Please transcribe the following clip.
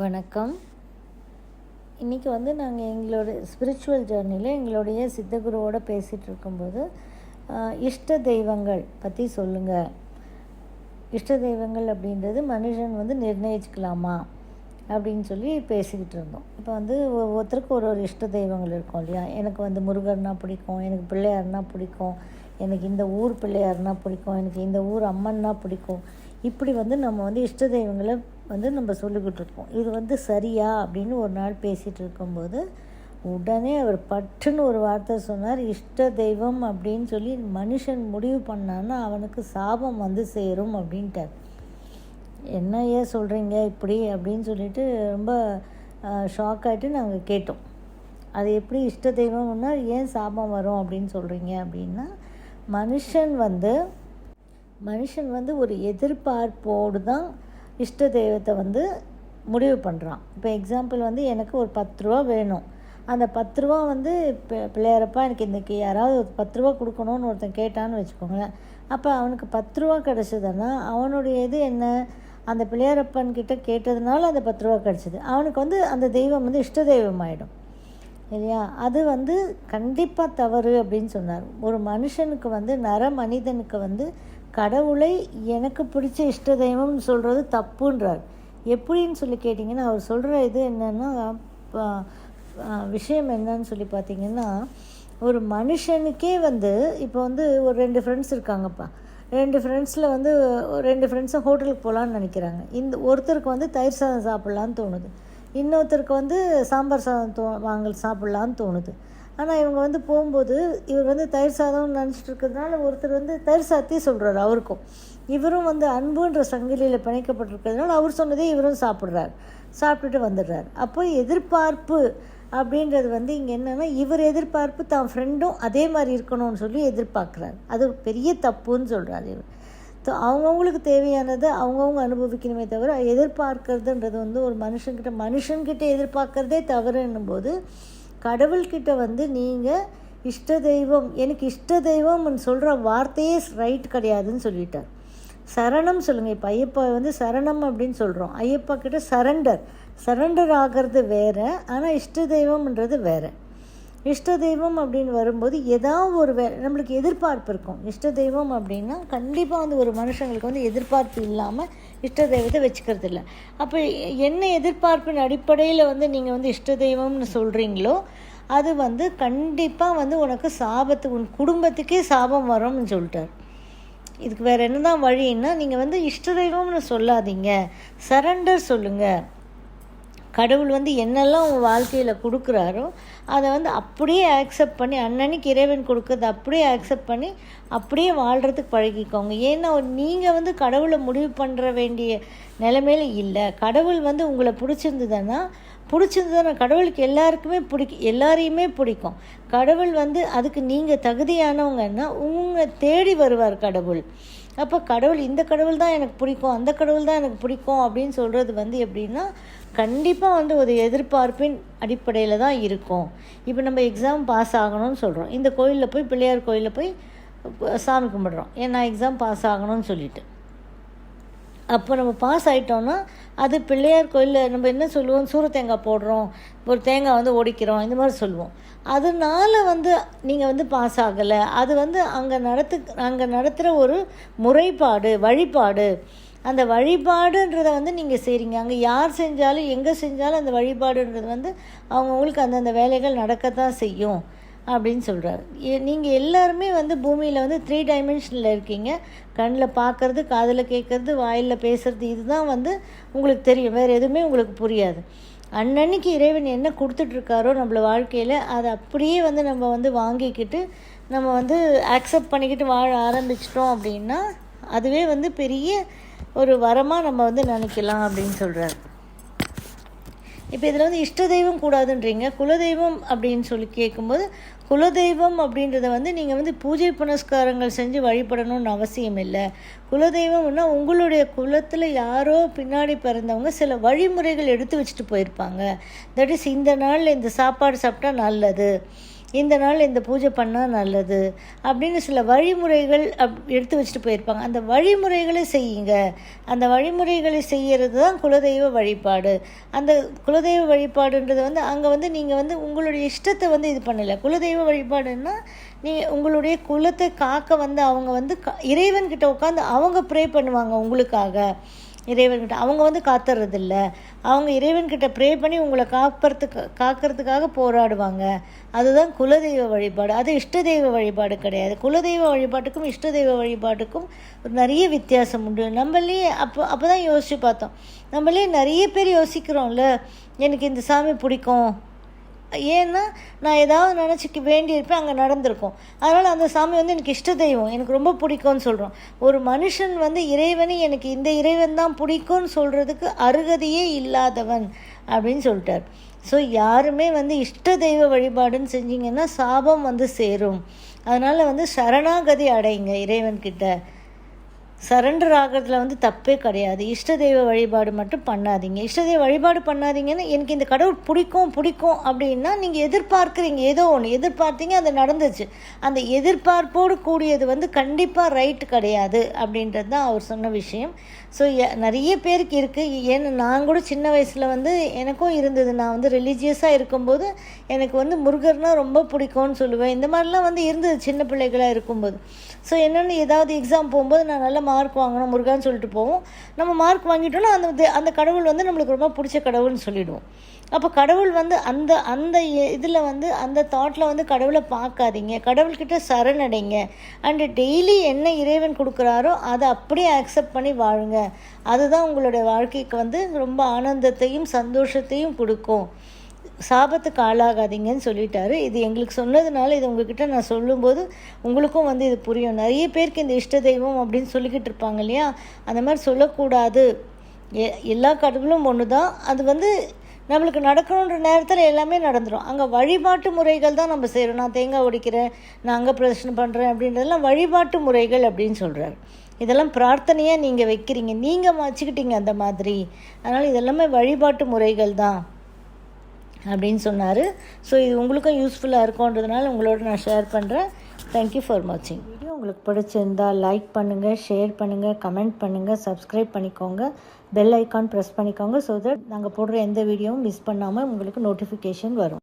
வணக்கம். இன்றைக்கி நாங்கள் எங்களோட ஸ்பிரிச்சுவல் ஜேர்னியில் எங்களுடைய சித்தகுருவோடு பேசிகிட்டு இருக்கும்போது இஷ்ட தெய்வங்கள் பற்றி சொல்லுங்கள். இஷ்ட தெய்வங்கள் அப்படின்றது மனுஷன் நிர்ணயிச்சுக்கலாமா அப்படின்னு சொல்லி பேசிக்கிட்டு இருந்தோம். இப்போ ஒவ்வொருத்தருக்கு ஒரு இஷ்ட தெய்வங்கள் இருக்கும் இல்லையா. எனக்கு முருகர்னா பிடிக்கும், எனக்கு பிள்ளையார்னா பிடிக்கும், எனக்கு இந்த ஊர் பிள்ளையார்னா பிடிக்கும், எனக்கு இந்த ஊர் அம்மன்னா பிடிக்கும். இப்படி நம்ம இஷ்ட தெய்வங்களை நம்ம சொல்லிக்கிட்டு இருக்கோம். இது சரியா அப்படின்னு ஒரு நாள் பேசிகிட்டு இருக்கும்போது உடனே அவர் பட்டுன்னு ஒரு வார்த்தை சொன்னார். இஷ்ட தெய்வம் அப்படின்னு சொல்லி மனுஷன் முடிவு பண்ணான்னா அவனுக்கு சாபம் சேரும் அப்படின்ட்டார். என்ன ஏன் சொல்கிறீங்க இப்படி அப்படின்னு சொல்லிட்டு ரொம்ப ஷாக் ஆகிட்டு நாங்கள் கேட்டோம். அது எப்படி இஷ்ட தெய்வம்னா ஏன் சாபம் வரும் அப்படின்னு சொல்கிறீங்க அப்படின்னா, மனுஷன் ஒரு எதிர்பார்ப்போடு தான் இஷ்ட தெய்வத்தை முடிவு பண்ணுறான். இப்போ எக்ஸாம்பிள் எனக்கு ஒரு 10 ரூபா வேணும். அந்த 10 ரூபா பிள்ளையாரப்பா எனக்கு இன்றைக்கி யாராவது ஒரு 10 ரூபா கொடுக்கணும்னு ஒருத்தன் கேட்டான்னு வச்சுக்கோங்களேன். அப்போ அவனுக்கு 10 ரூபா கிடச்சிதுன்னா அவனுடைய இது என்ன, அந்த பிள்ளையாரப்பன்கிட்ட கேட்டதுனால அந்த 10 ரூபா கிடச்சிது. அவனுக்கு அந்த தெய்வம் இஷ்ட தெய்வம் ஆகிடும் இல்லையா. அது கண்டிப்பாக தவறு அப்படின்னு சொன்னார். ஒரு மனுஷனுக்கு நர மனிதனுக்கு கடவுளை எனக்கு பிடிச்ச இஷ்ட தெய்வம்னு சொல்கிறது தப்புன்றார். எப்படின்னு சொல்லி கேட்டிங்கன்னா, அவர் சொல்கிற இது என்னென்னா, விஷயம் என்னன்னு சொல்லி பார்த்திங்கன்னா, ஒரு மனுஷனுக்கே இப்போ ஒரு 2 ஃப்ரெண்ட்ஸ் இருக்காங்கப்பா. 2 ஃப்ரெண்ட்ஸில் 2 ஃப்ரெண்ட்ஸும் ஹோட்டலுக்கு போகலான்னு நினைக்கிறாங்க. இந்த ஒருத்தருக்கு தயிர் சாதம் சாப்பிட்லான்னு தோணுது, இன்னொருத்தருக்கு சாம்பார் சாதம் சாப்பிட்லான்னு தோணுது. ஆனால் இவங்க போகும்போது இவர் தயிர் சாதம்னு நினச்சிட்டு இருக்கிறதுனால ஒருத்தர் தயிர் சாதத்தையே சொல்கிறார் அவருக்கும். இவரும் அன்புன்ற சங்கிலியில் பிணைக்கப்பட்டிருக்கிறதுனால அவர் சொன்னதே இவரும் சாப்பிட்டுட்டு வந்துடுறார். அப்போ எதிர்பார்ப்பு அப்படின்றது இங்கே என்னென்னா, இவர் எதிர்பார்ப்பு தான் ஃப்ரெண்டும் அதே மாதிரி இருக்கணும்னு சொல்லி எதிர்பார்க்குறாரு. அது பெரிய தப்புன்னு சொல்கிறார் இவர். அவங்கவுங்களுக்கு தேவையானதை அவங்கவுங்க அனுபவிக்கணுமே தவிர எதிர்பார்க்கறதுன்றது ஒரு மனுஷன்கிட்ட எதிர்பார்க்கறதே தவறுன்னும் போது, கடவுள்கிட்ட நீங்கள் இஷ்ட தெய்வம், எனக்கு இஷ்ட தெய்வம்னு சொல்கிற வார்த்தையே ரைட் கிடையாதுன்னு சொல்லிட்டார். சரணம் சொல்லுங்கள். இப்போ ஐயப்பா சரணம் அப்படின்னு சொல்கிறோம். ஐயப்பா கிட்ட சரண்டர் ஆகிறது வேறு, ஆனால் இஷ்ட தெய்வம்ன்றது வேறு. இஷ்ட தெய்வம் அப்படின்னு வரும்போது ஏதாவது ஒரு நம்மளுக்கு எதிர்பார்ப்பு இருக்கும். இஷ்ட தெய்வம் அப்படின்னா கண்டிப்பாக ஒரு மனுஷங்களுக்கு எதிர்பார்ப்பு இல்லாமல் இஷ்ட தெய்வத்தை வச்சுக்கிறது இல்லை. அப்போ என்ன எதிர்பார்ப்பின் அடிப்படையில் நீங்கள் இஷ்ட தெய்வம்னு சொல்கிறீங்களோ அது கண்டிப்பாக உனக்கு சாபத்து, உன் குடும்பத்துக்கே சாபம் வரும்னு சொல்லிட்டார். இதுக்கு வேறு என்ன தான் வழின்னா, நீங்கள் இஷ்ட தெய்வம்னு சொல்லாதீங்க, சரண்டர் சொல்லுங்கள். கடவுள் என்னெல்லாம் உங்கள் வாழ்க்கையில் கொடுக்குறாரோ அதை அப்படியே ஆக்செப்ட் பண்ணி, அன்னன்னைக்கு இறைவன் கொடுக்குறது அப்படியே ஆக்செப்ட் பண்ணி அப்படியே வாழ்கிறதுக்கு பழகிக்கோங்க. ஏன்னா நீங்கள் கடவுளை முடிவு பண்ணுற வேண்டிய நிலைமையில இல்லை. கடவுள் உங்களை பிடிச்சிருந்ததுன்னா கடவுளுக்கு எல்லாரையுமே பிடிக்கும். கடவுள் அதுக்கு நீங்கள் தகுதியானவங்கன்னா தேடி வருவார் கடவுள். அப்போ கடவுள் இந்த கடவுள் தான் எனக்கு பிடிக்கும், அந்த கடவுள் தான் எனக்கு பிடிக்கும் அப்படின்னு சொல்கிறது எப்படின்னா, கண்டிப்பாக ஒரு எதிர்பார்ப்பின் அடிப்படையில் தான் இருக்கும். இப்போ நம்ம எக்ஸாம் பாஸ் ஆகணும்னு சொல்கிறோம். இந்த கோயிலில் போய், பிள்ளையார் கோயிலில் போய் சாமி கும்பிட்றோம், ஏன்னா எக்ஸாம் பாஸ் ஆகணும்னு சொல்லிட்டு. அப்போ நம்ம பாஸ் ஆகிட்டோன்னா அது பிள்ளையார் கோயிலில் நம்ம என்ன சொல்லுவோம், சூர தேங்காய் போடுறோம், ஒரு தேங்காய் ஒடிக்கிறோம், இந்த மாதிரி சொல்லுவோம். அதனால் நீங்கள் பாஸ் ஆகலை. அது அங்கே நடத்துகிற ஒரு முறைப்பாடு, வழிபாடு. அந்த வழிபாடுன்றதை நீங்கள் செய்கிறீங்க. அங்கே யார் செஞ்சாலும் எங்கே செஞ்சாலும் அந்த வழிபாடுன்றது அவங்கவுங்களுக்கு அந்தந்த வேலைகள் நடக்கத்தான் செய்யும் அப்படின்னு சொல்கிறார். நீங்கள் எல்லாருமே பூமியில் 3 டைமென்ஷனில் இருக்கீங்க. கண்ணில் பார்க்குறது, காதில் கேட்குறது, வாயில் பேசுகிறது, இதுதான் உங்களுக்கு தெரியும். வேறு எதுவுமே உங்களுக்கு புரியாது. அன்னன்னைக்கு இறைவன் என்ன கொடுத்துட்ருக்காரோ நம்மள வாழ்க்கையில் அதை அப்படியே நம்ம வாங்கிக்கிட்டு நம்ம ஆக்செப்ட் பண்ணிக்கிட்டு வாழ ஆரம்பிச்சிட்டோம் அப்படின்னா அதுவே பெரிய ஒரு வரமாக நம்ம நினைக்கலாம் அப்படின்னு சொல்கிறார். இப்போ இதில் இஷ்ட தெய்வம் கூடாதுன்றீங்க, குலதெய்வம் அப்படின்னு சொல்லி கேட்கும்போது, குலதெய்வம் அப்படின்றத நீங்கள் பூஜை புனஸ்காரங்கள் செஞ்சு வழிபடணும்னு அவசியம் இல்லை. குலதெய்வம்னா உங்களுடைய குலத்தில் யாரோ பின்னாடி பிறந்தவங்க சில வழிமுறைகள் எடுத்து வச்சுட்டு போயிருப்பாங்க. தட் இஸ், இந்த நாளில் இந்த சாப்பாடு சாப்பிட்டா நல்லது, இந்த நாள் இந்த பூஜை பண்ணால் நல்லது அப்படின்னு சில வழிமுறைகள் எடுத்து வச்சுட்டு போயிருப்பாங்க. அந்த வழிமுறைகளை செய்யுங்க. அந்த வழிமுறைகளை செய்கிறது தான் குலதெய்வ வழிபாடு. அந்த குலதெய்வ வழிபாடுன்றது வந்து அங்கே வந்து நீங்கள் வந்து உங்களுடைய இஷ்டத்தை வந்து இது பண்ணலை. குலதெய்வ வழிபாடுன்னா நீங்கள் உங்களுடைய குலத்தை காக்க வந்து அவங்க வந்து இறைவன்கிட்ட உட்காந்து அவங்க ப்ரே பண்ணுவாங்க உங்களுக்காக. இறைவன்கிட்ட அவங்க வந்து காத்துறதில்ல, அவங்க இறைவன்கிட்ட ப்ரே பண்ணி உங்களை காக்கிறதுக்காக போராடுவாங்க. அதுதான் குலதெய்வ வழிபாடு. அது இஷ்ட தெய்வ வழிபாடு கிடையாது. குலதெய்வ வழிபாட்டுக்கும் இஷ்ட தெய்வ வழிபாட்டுக்கும் நிறைய வித்தியாசம் உண்டு. நம்மளே அப்போ தான் யோசித்து பார்த்தோம். நம்மளே நிறைய பேர் யோசிக்கிறோம்ல, எனக்கு இந்த சாமி பிடிக்கும், ஏன்னா நான் ஏதாவது நினச்சிக்க வேண்டியிருப்பேன், அங்கே நடந்திருக்கும், அதனால் அந்த சாமி வந்து எனக்கு இஷ்ட தெய்வம், எனக்கு ரொம்ப பிடிக்கும்னு சொல்கிறோம். ஒரு மனுஷன் வந்து இறைவனை எனக்கு இந்த இறைவன் தான் பிடிக்கும்னு சொல்கிறதுக்கு அருகதையே இல்லாதவன் அப்படின்னு சொல்லிட்டார். ஸோ யாருமே வந்து இஷ்ட தெய்வ வழிபாடுன்னு செஞ்சிங்கன்னா சாபம் வந்து சேரும். அதனால் வந்து சரணாகதி அடைங்க இறைவன்கிட்ட. சரண்டர் ஆகிறதுல வந்து தப்பே கிடையாது. இஷ்ட தெய்வ வழிபாடு மட்டும் பண்ணாதீங்க. இஷ்ட தெய்வ வழிபாடு பண்ணாதீங்கன்னா எனக்கு இந்த கடவுள் பிடிக்கும் அப்படின்னா நீங்கள் எதிர்பார்க்குறீங்க, ஏதோ ஒன்று எதிர்பார்த்தீங்க, அது நடந்துச்சு. அந்த எதிர்பார்ப்போடு கூடியது வந்து கண்டிப்பாக ரைட்டு கிடையாது அப்படின்றது தான் அவர் சொன்ன விஷயம். ஸோ நிறைய பேருக்கு இருக்குது. ஏன்னா நான் கூட சின்ன வயசில் வந்து எனக்கும் இருந்தது. நான் வந்து ரிலீஜியஸாக இருக்கும்போது எனக்கு வந்து முருகர்னால் ரொம்ப பிடிக்கும்னு சொல்லுவேன். இந்த மாதிரிலாம் வந்து இருந்தது சின்ன பிள்ளைகளாக இருக்கும்போது. ஸோ என்னென்னு ஏதாவது எக்ஸாம் போகும்போது நான் நல்ல மார்க் வாங்கணும் முருகான்னு சொல்லிட்டு போவோம். நம்ம மார்க் வாங்கிட்டோன்னா அந்த கடவுள் வந்து நம்மளுக்கு ரொம்ப பிடிச்ச கடவுள்னு சொல்லிவிடுவோம். அப்போ கடவுள் வந்து அந்த இதில் வந்து அந்த தாட்டில் வந்து கடவுளை பார்க்காதீங்க, கடவுள்கிட்ட சரணடைங்க. அண்டு டெய்லி என்ன இறைவன் கொடுக்குறாரோ அதை அப்படியே அக்செப்ட் பண்ணி வாழுங்க. அதுதான் உங்களுடைய வாழ்க்கைக்கு வந்து ரொம்ப ஆனந்தத்தையும் சந்தோஷத்தையும் கொடுக்கும். சாபத்துக்கு ஆளாகாதீங்கன்னு சொல்லிட்டாரு. இது எங்களுக்கு சொன்னதுனால இது உங்ககிட்ட நான் சொல்லும்போது உங்களுக்கும் வந்து இது புரியும். நிறைய பேருக்கு இந்த இஷ்ட தெய்வம் அப்படின்னு சொல்லிக்கிட்டு இருப்பாங்க இல்லையா, அந்த மாதிரி சொல்லக்கூடாது. எல்லா கடவுளும் ஒன்று தான். அது வந்து நம்மளுக்கு நடக்கணுன்ற நேரத்தில் எல்லாமே நடந்துடும். அங்கே வழிபாட்டு முறைகள் தான் நம்ம செய்கிறோம். நான் தேங்காய் உடைக்கிறேன், நான் அங்கே பிரதர்ஷனை பண்ணுறேன் அப்படின்றதெல்லாம் வழிபாட்டு முறைகள் அப்படின்னு சொல்கிறார். இதெல்லாம் பிரார்த்தனையாக நீங்கள் வைக்கிறீங்க, நீங்கள் வச்சுக்கிட்டீங்க அந்த மாதிரி. அதனால் இதெல்லாமே வழிபாட்டு முறைகள் தான் அப்படின்னு சொன்னார். ஸோ இது உங்களுக்கும் யூஸ்ஃபுல்லாக இருக்கும்ன்றதுனால உங்களோட நான் ஷேர் பண்ணுறேன். தேங்க்யூ ஃபார் வாட்சிங். வீடியோ உங்களுக்கு பிடிச்சிருந்தால் லைக் பண்ணுங்கள், ஷேர் பண்ணுங்கள், கமெண்ட் பண்ணுங்கள், சப்ஸ்கிரைப் பண்ணிக்கோங்க, பெல் ஐக்கான் ப்ரெஸ் பண்ணிக்கோங்க. ஸோ தட் நாங்கள் போடுற எந்த வீடியோவும் மிஸ் பண்ணாமல் உங்களுக்கு நோட்டிஃபிகேஷன் வரும்.